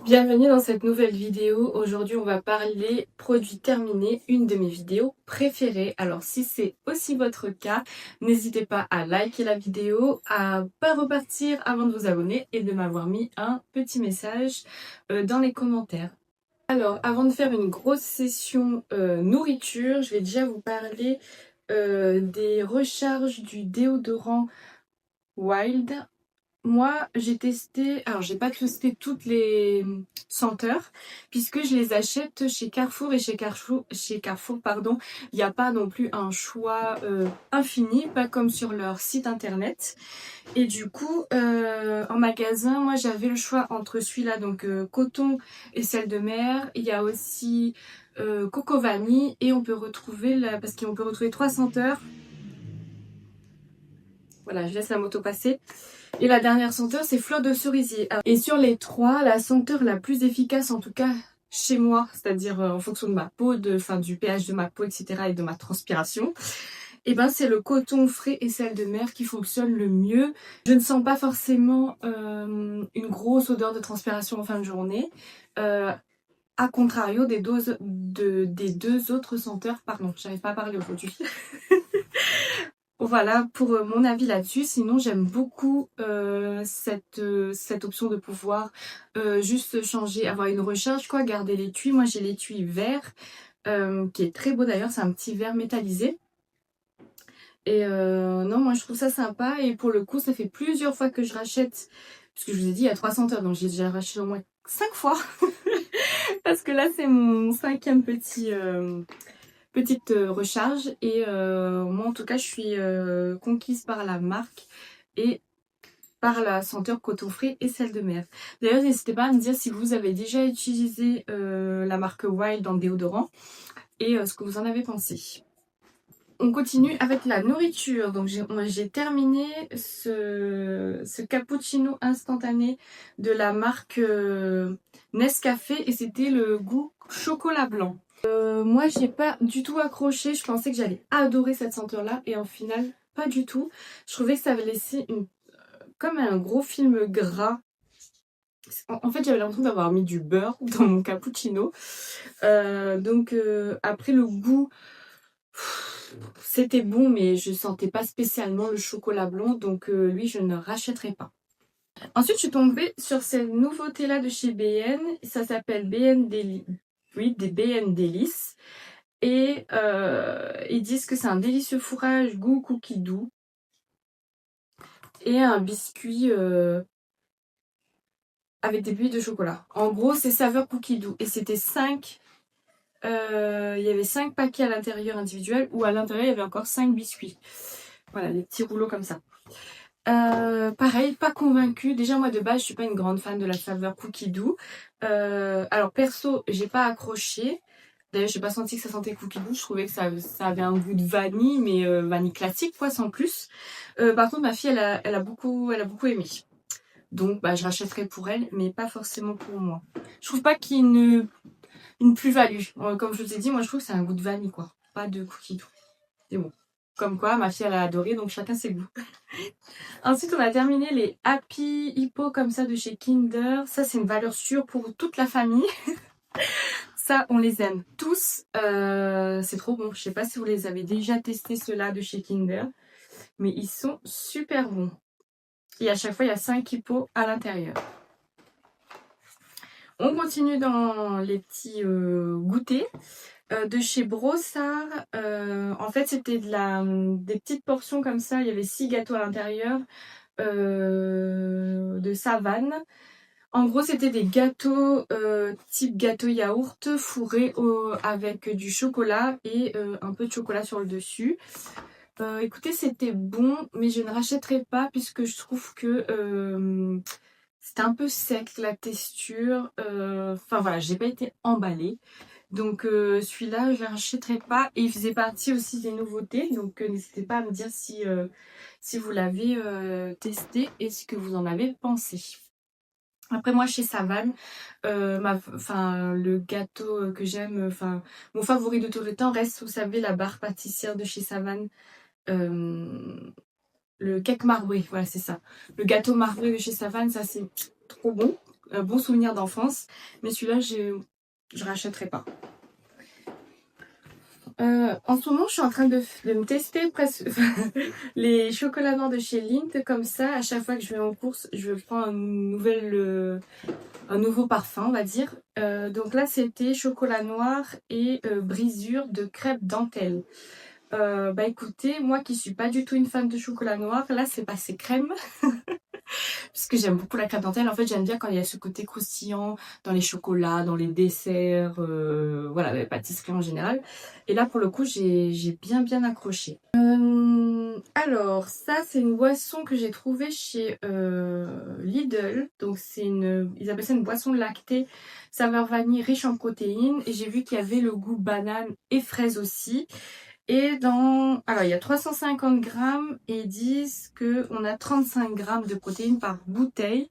Bienvenue dans cette nouvelle vidéo. Aujourd'hui, on va parler produits terminés, une de mes vidéos préférées. Alors, si c'est aussi votre cas, n'hésitez pas à liker la vidéo, à pas repartir avant de vous abonner et de m'avoir mis un petit message dans les commentaires. Alors, avant de faire une grosse session nourriture, je vais déjà vous parler des recharges du déodorant Wild. Moi, j'ai testé, alors j'ai pas testé toutes les senteurs, puisque je les achète chez Carrefour et chez Carrefour, pardon, il n'y a pas non plus un choix infini, pas comme sur leur site internet. Et du coup, en magasin, moi j'avais le choix entre celui-là, donc coton et sel de mer. Il y a aussi coco vanille et on peut retrouver, parce qu'on peut retrouver trois senteurs. Voilà, je laisse la moto passer. Et la dernière senteur, c'est fleur de cerisier. Et sur les trois, la senteur la plus efficace, en tout cas chez moi, c'est-à-dire en fonction de ma peau, du pH de ma peau, etc. et de ma transpiration, et ben c'est le coton frais et sel de mer qui fonctionne le mieux. Je ne sens pas forcément une grosse odeur de transpiration en fin de journée. À contrario des deux autres senteurs, pardon, j'arrive pas à parler aujourd'hui. Voilà pour mon avis là-dessus. Sinon, j'aime beaucoup cette option de pouvoir juste changer, avoir une recharge, quoi, garder l'étui. Moi, j'ai l'étui vert qui est très beau d'ailleurs. C'est un petit verre métallisé. Et non, moi, je trouve ça sympa. Et pour le coup, ça fait plusieurs fois que je rachète. Parce que je vous ai dit, il y a 300 heures, donc j'ai déjà racheté au moins 5 fois. Parce que là, c'est mon cinquième petite recharge et moi en tout cas je suis conquise par la marque et par la senteur coton frais et sel de mer. D'ailleurs n'hésitez pas à me dire si vous avez déjà utilisé la marque Wild dans le déodorant et ce que vous en avez pensé. On continue avec la nourriture. Donc j'ai terminé ce cappuccino instantané de la marque Nescafé et c'était le goût chocolat blanc. Moi, j'ai pas du tout accroché. Je pensais que j'allais adorer cette senteur-là. Et en final, pas du tout. Je trouvais que ça avait laissé comme un gros film gras. En fait, j'avais l'impression d'avoir mis du beurre dans mon cappuccino. Après le goût, c'était bon, mais je sentais pas spécialement le chocolat blanc. Donc, lui, je ne rachèterai pas. Ensuite, je suis tombée sur cette nouveauté-là de chez BN. Ça s'appelle BN Deli. Oui, des BN Délices. Et ils disent que c'est un délicieux fourrage goût cookie doux et un biscuit avec des billes de chocolat. En gros, c'est saveur cookie doux. Et c'était 5. Il y avait 5 paquets à l'intérieur individuels ou à l'intérieur il y avait encore 5 biscuits. Voilà, les petits rouleaux comme ça. Pareil, pas convaincue. Déjà, moi de base, je suis pas une grande fan de la saveur cookie doux. Alors perso, j'ai pas accroché. D'ailleurs, j'ai pas senti que ça sentait cookie doux. Je trouvais que ça avait un goût de vanille, mais vanille classique, quoi, sans plus. Par contre, ma fille, elle a beaucoup aimé. Donc, bah, je rachèterai pour elle, mais pas forcément pour moi. Je trouve pas qu'il y ait une plus-value. Comme je vous ai dit, moi, je trouve que c'est un goût de vanille, quoi. Pas de cookie doux. C'est bon. Comme quoi, ma fille, elle a adoré, donc chacun ses goûts. Ensuite, on a terminé les Happy Hippo comme ça de chez Kinder. Ça, c'est une valeur sûre pour toute la famille. Ça, on les aime tous. C'est trop bon. Je sais pas si vous les avez déjà testés, ceux-là de chez Kinder. Mais ils sont super bons. Et à chaque fois, il y a 5 hippos à l'intérieur. On continue dans les petits goûters. De chez Brossard. En fait, c'était des petites portions comme ça. Il y avait 6 gâteaux à l'intérieur. De Savane. En gros, c'était des gâteaux type gâteau yaourt fourrés avec du chocolat et un peu de chocolat sur le dessus. Écoutez, c'était bon, mais je ne rachèterai pas puisque je trouve que c'était un peu sec la texture. Enfin voilà, j'ai pas été emballée. Donc celui-là, je ne rachèterai pas. Et il faisait partie aussi des nouveautés. Donc n'hésitez pas à me dire si vous l'avez testé et ce que vous en avez pensé. Après moi chez Savane, le gâteau que j'aime, mon favori de tout le temps reste, vous savez, la barre pâtissière de chez Savane. Le cake marbré, voilà c'est ça. Le gâteau marbré de chez Savane, ça c'est trop bon. un bon souvenir d'enfance. Mais celui-là, je rachèterai pas. En ce moment, je suis en train de me tester presque les chocolats noirs de chez Lindt. Comme ça, à chaque fois que je vais en course, je prends un nouveau parfum, on va dire. Donc là, c'était chocolat noir et brisure de crêpe dentelle. Bah écoutez, moi qui suis pas du tout une fan de chocolat noir, là c'est passé crème. Parce que j'aime beaucoup la crêpe dentelle. En fait, j'aime bien quand il y a ce côté croustillant dans les chocolats, dans les desserts, voilà, les pâtisseries en général. Et là, pour le coup, j'ai bien accroché. Alors, ça, c'est une boisson que j'ai trouvée chez Lidl. Donc, ils appellent ça une boisson lactée, saveur vanille, riche en protéines. Et j'ai vu qu'il y avait le goût banane et fraise aussi. Et alors il y a 350 grammes et ils disent qu'on a 35 grammes de protéines par bouteille.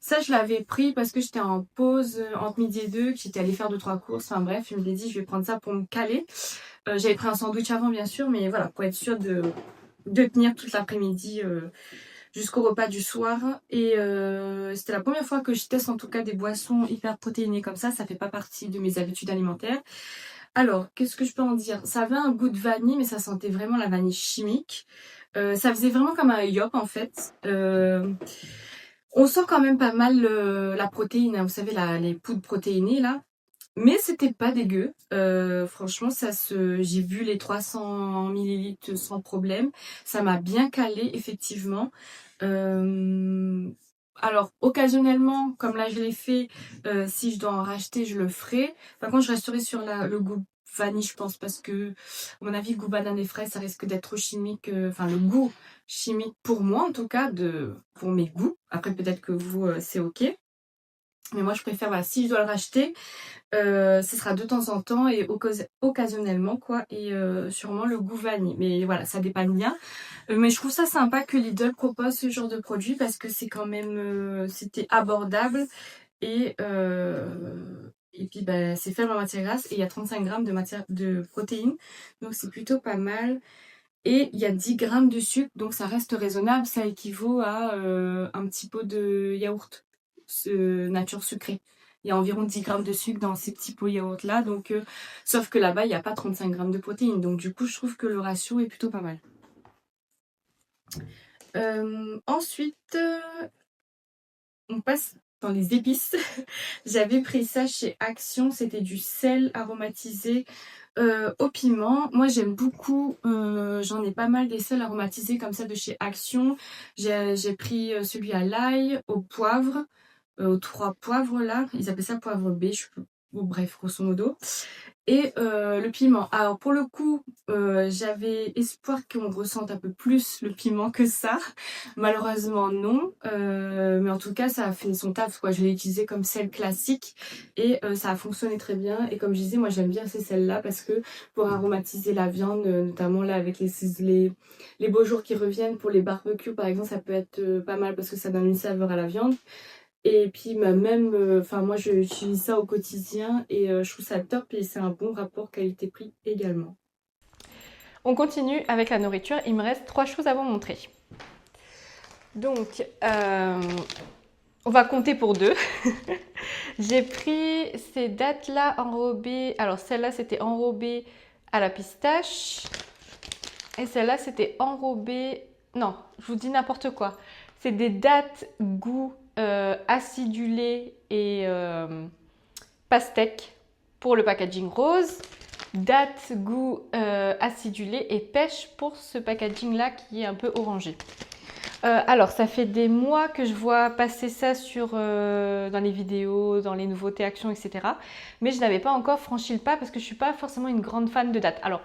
Ça, je l'avais pris parce que j'étais en pause entre midi et deux, que j'étais allée faire 2-3 courses. Enfin bref, je me dit, je vais prendre ça pour me caler. J'avais pris un sandwich avant, bien sûr, mais voilà, pour être sûre de tenir toute l'après-midi jusqu'au repas du soir. Et c'était la première fois que je teste en tout cas des boissons hyper protéinées comme ça. Ça fait pas partie de mes habitudes alimentaires. Alors, qu'est-ce que je peux en dire? Ça avait un goût de vanille, mais ça sentait vraiment la vanille chimique. Ça faisait vraiment comme un yop en fait. On sent quand même pas mal la protéine, hein, vous savez, les poudres protéinées là. Mais c'était pas dégueu. Franchement, j'ai vu les 300 millilitres sans problème. Ça m'a bien calé, effectivement. Alors, occasionnellement, comme là je l'ai fait, si je dois en racheter, je le ferai. Par contre, je resterai sur le goût vanille, je pense, parce que, à mon avis, le goût banane et fraise, ça risque d'être trop chimique. Enfin, le goût chimique, pour moi en tout cas, pour mes goûts. Après, peut-être que vous, c'est ok. Mais moi, je préfère, voilà, si je dois le racheter, ce sera de temps en temps et occasionnellement, quoi. Et sûrement le goût vanille. Mais voilà, ça dépend bien. Mais je trouve ça sympa que Lidl propose ce genre de produit parce que c'est quand même, c'était abordable. Et puis, bah, c'est faible en matière grasse et il y a 35 grammes de protéines. Donc, c'est plutôt pas mal. Et il y a 10 grammes de sucre, donc ça reste raisonnable. Ça équivaut à un petit pot de yaourt nature sucrée. Il y a environ 10 grammes de sucre dans ces petits pots yaourt là. Donc, sauf que là-bas, il n'y a pas 35 grammes de protéines. Donc du coup, je trouve que le ratio est plutôt pas mal. Ensuite, on passe dans les épices. J'avais pris ça chez Action. C'était du sel aromatisé au piment. Moi, j'aime beaucoup. J'en ai pas mal des sels aromatisés comme ça de chez Action. J'ai pris celui à l'ail, au poivre. Aux 3 poivres là, ils appellent ça poivre B, bref, grosso modo. Et le piment. Alors pour le coup, j'avais espoir qu'on ressente un peu plus le piment que ça. Malheureusement non. Mais en tout cas, ça a fait son taf, quoi. Je l'ai utilisé comme sel classique et ça a fonctionné très bien. Et comme je disais, moi j'aime bien ces sels-là parce que pour aromatiser la viande, notamment là avec les beaux jours qui reviennent pour les barbecues par exemple, ça peut être pas mal parce que ça donne une saveur à la viande. Et puis même, enfin moi j'utilise ça au quotidien et je trouve ça top et c'est un bon rapport qualité-prix également. On continue avec la nourriture, il me reste 3 choses à vous montrer. Donc, on va compter pour 2. J'ai pris ces dattes-là enrobées, alors celle-là c'était enrobée à la pistache et celle-là c'était enrobée, non, je vous dis n'importe quoi. C'est des dattes goût acidulé et pastèque pour le packaging rose, dattes goût acidulé et pêche pour ce packaging là qui est un peu orangé. Alors ça fait des mois que je vois passer ça dans les vidéos, dans les nouveautés actions, etc. Mais je n'avais pas encore franchi le pas parce que je ne suis pas forcément une grande fan de dattes. Alors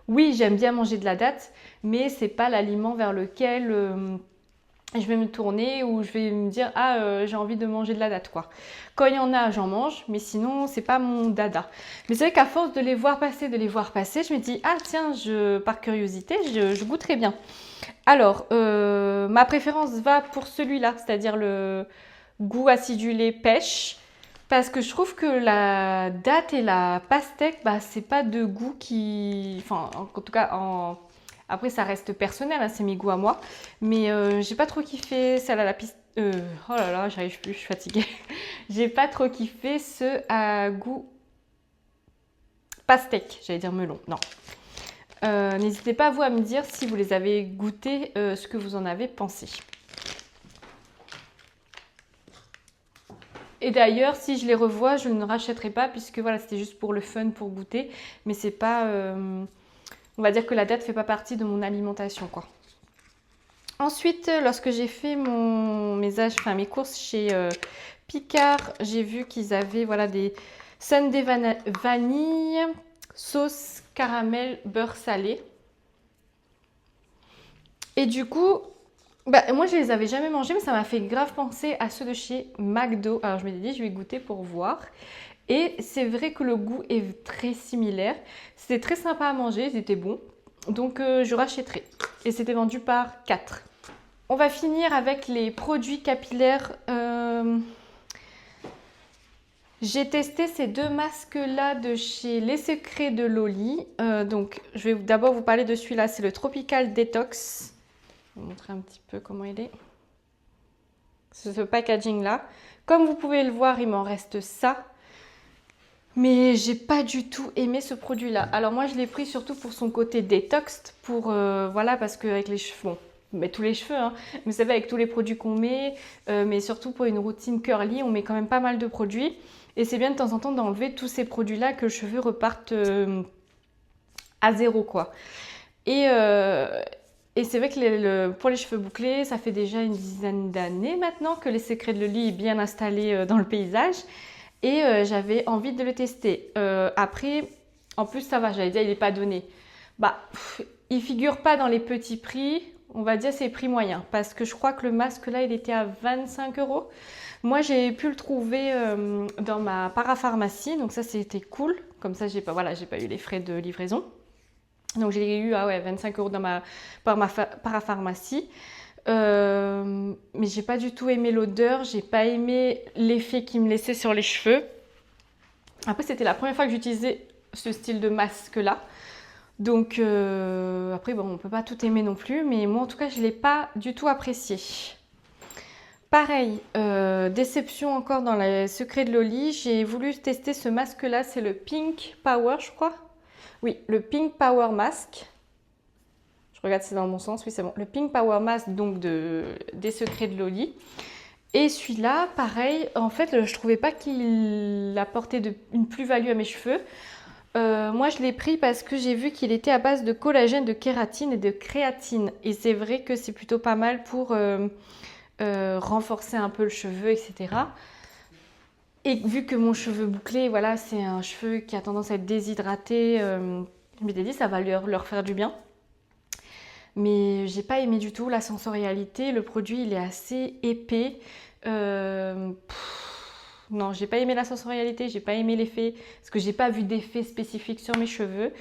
oui, j'aime bien manger de la date, mais c'est pas l'aliment vers lequel je vais me tourner ou je vais me dire j'ai envie de manger de la date quoi. Quand il y en a, j'en mange, mais sinon c'est pas mon dada. Mais c'est vrai qu'à force de les voir passer, je me dis tiens, par curiosité, je goûterais bien. Alors ma préférence va pour celui-là, c'est-à-dire le goût acidulé pêche, parce que je trouve que la date et la pastèque, c'est pas de goût qui, enfin en tout cas après, ça reste personnel, hein, c'est mes goûts à moi. Mais j'ai pas trop kiffé celle Oh là là, j'arrive plus, je suis fatiguée. J'ai pas trop kiffé ce à goût pastèque, j'allais dire melon, non. N'hésitez pas vous à me dire si vous les avez goûtés, ce que vous en avez pensé. Et d'ailleurs, si je les revois, je ne rachèterai pas puisque voilà, c'était juste pour le fun, pour goûter. Mais c'est pas... on va dire que la date ne fait pas partie de mon alimentation, quoi. Ensuite, lorsque j'ai fait mes courses chez Picard, j'ai vu qu'ils avaient voilà, des sundae vanille, sauce caramel, beurre salé. Et du coup... moi, je les avais jamais mangés, mais ça m'a fait grave penser à ceux de chez McDo. Alors, je m'étais dit, je vais goûter pour voir. Et c'est vrai que le goût est très similaire. C'était très sympa à manger, ils étaient bons. Donc, je rachèterai. Et c'était vendu par 4. On va finir avec les produits capillaires. J'ai testé ces 2 masques-là de chez Les Secrets de Loli. Donc, je vais d'abord vous parler de celui-là. C'est le Tropical Detox. Je vais vous montrer un petit peu comment il est. C'est ce packaging là. Comme vous pouvez le voir, il m'en reste ça. Mais j'ai pas du tout aimé ce produit là. Alors moi je l'ai pris surtout pour son côté détox. Voilà, parce qu'avec les cheveux, bon, mais tous les cheveux, hein, mais vous savez, avec tous les produits qu'on met, mais surtout pour une routine curly, on met quand même pas mal de produits. Et c'est bien de temps en temps d'enlever tous ces produits là que les cheveux repartent à zéro, quoi. Et c'est vrai que pour les cheveux bouclés, ça fait déjà une dizaine d'années maintenant que Les Secrets de Loli est bien installé dans le paysage. Et j'avais envie de le tester. Après, en plus ça va, j'allais dire il n'est pas donné. Il figure pas dans les petits prix, on va dire c'est prix moyen. Parce que je crois que le masque là, il était à 25 €. Moi, j'ai pu le trouver dans ma parapharmacie, donc ça c'était cool. Comme ça, j'ai pas eu les frais de livraison. Donc j'ai eu 25 € dans ma parapharmacie. Mais j'ai pas du tout aimé l'odeur, j'ai pas aimé l'effet qu'il me laissait sur les cheveux. Après, c'était la première fois que j'utilisais ce style de masque là. Donc après, bon, on peut pas tout aimer non plus, mais moi en tout cas, je l'ai pas du tout apprécié. Pareil, déception encore dans les Secrets de Loli. J'ai voulu tester ce masque là, c'est le Pink Power, je crois. Oui, le Pink Power Mask. Je regarde si c'est dans mon sens. Oui, c'est bon. Le Pink Power Mask, donc des Secrets de Loli. Et celui-là, pareil, en fait, je trouvais pas qu'il apportait une plus-value à mes cheveux. Moi, je l'ai pris parce que j'ai vu qu'il était à base de collagène, de kératine et de créatine. Et c'est vrai que c'est plutôt pas mal pour renforcer un peu le cheveu, etc. Et vu que mon cheveu bouclé, voilà, c'est un cheveu qui a tendance à être déshydraté, je m'étais dit ça va leur faire du bien. Mais j'ai pas aimé du tout la sensorialité. Le produit, il est assez épais. Non, j'ai pas aimé la sensorialité, j'ai pas aimé l'effet, parce que j'ai pas vu d'effet spécifique sur mes cheveux.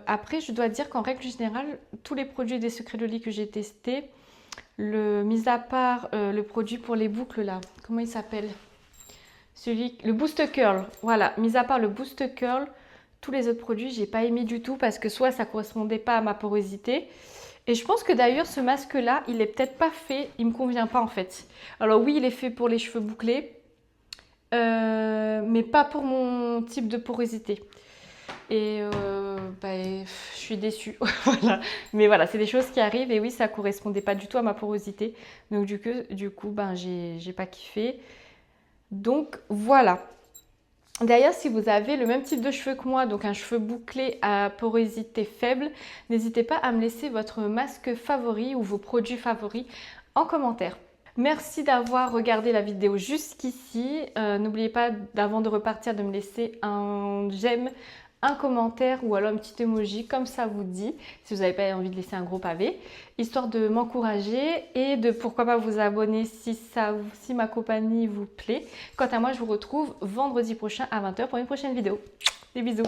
Après, je dois dire qu'en règle générale, tous les produits des Secrets de Loli que j'ai testés, mis à part le produit pour les boucles là, comment il s'appelle? Le Boost Curl, voilà, mis à part le Boost Curl, tous les autres produits, j'ai pas aimé du tout parce que soit ça correspondait pas à ma porosité. Et je pense que d'ailleurs, ce masque-là, il est peut-être pas fait, il me convient pas en fait. Alors oui, il est fait pour les cheveux bouclés, mais pas pour mon type de porosité. Et je suis déçue. Voilà. Mais voilà, c'est des choses qui arrivent et oui, ça correspondait pas du tout à ma porosité. Donc du coup, j'ai pas kiffé. Donc voilà. D'ailleurs, si vous avez le même type de cheveux que moi, donc un cheveu bouclé à porosité faible, n'hésitez pas à me laisser votre masque favori ou vos produits favoris en commentaire. Merci d'avoir regardé la vidéo jusqu'ici. N'oubliez pas, avant de repartir, de me laisser un j'aime, un commentaire ou alors un petit emoji comme ça vous dit, si vous n'avez pas envie de laisser un gros pavé, histoire de m'encourager et de pourquoi pas vous abonner si ma compagnie vous plaît. Quant à moi, je vous retrouve vendredi prochain à 20 h pour une prochaine vidéo. Des bisous!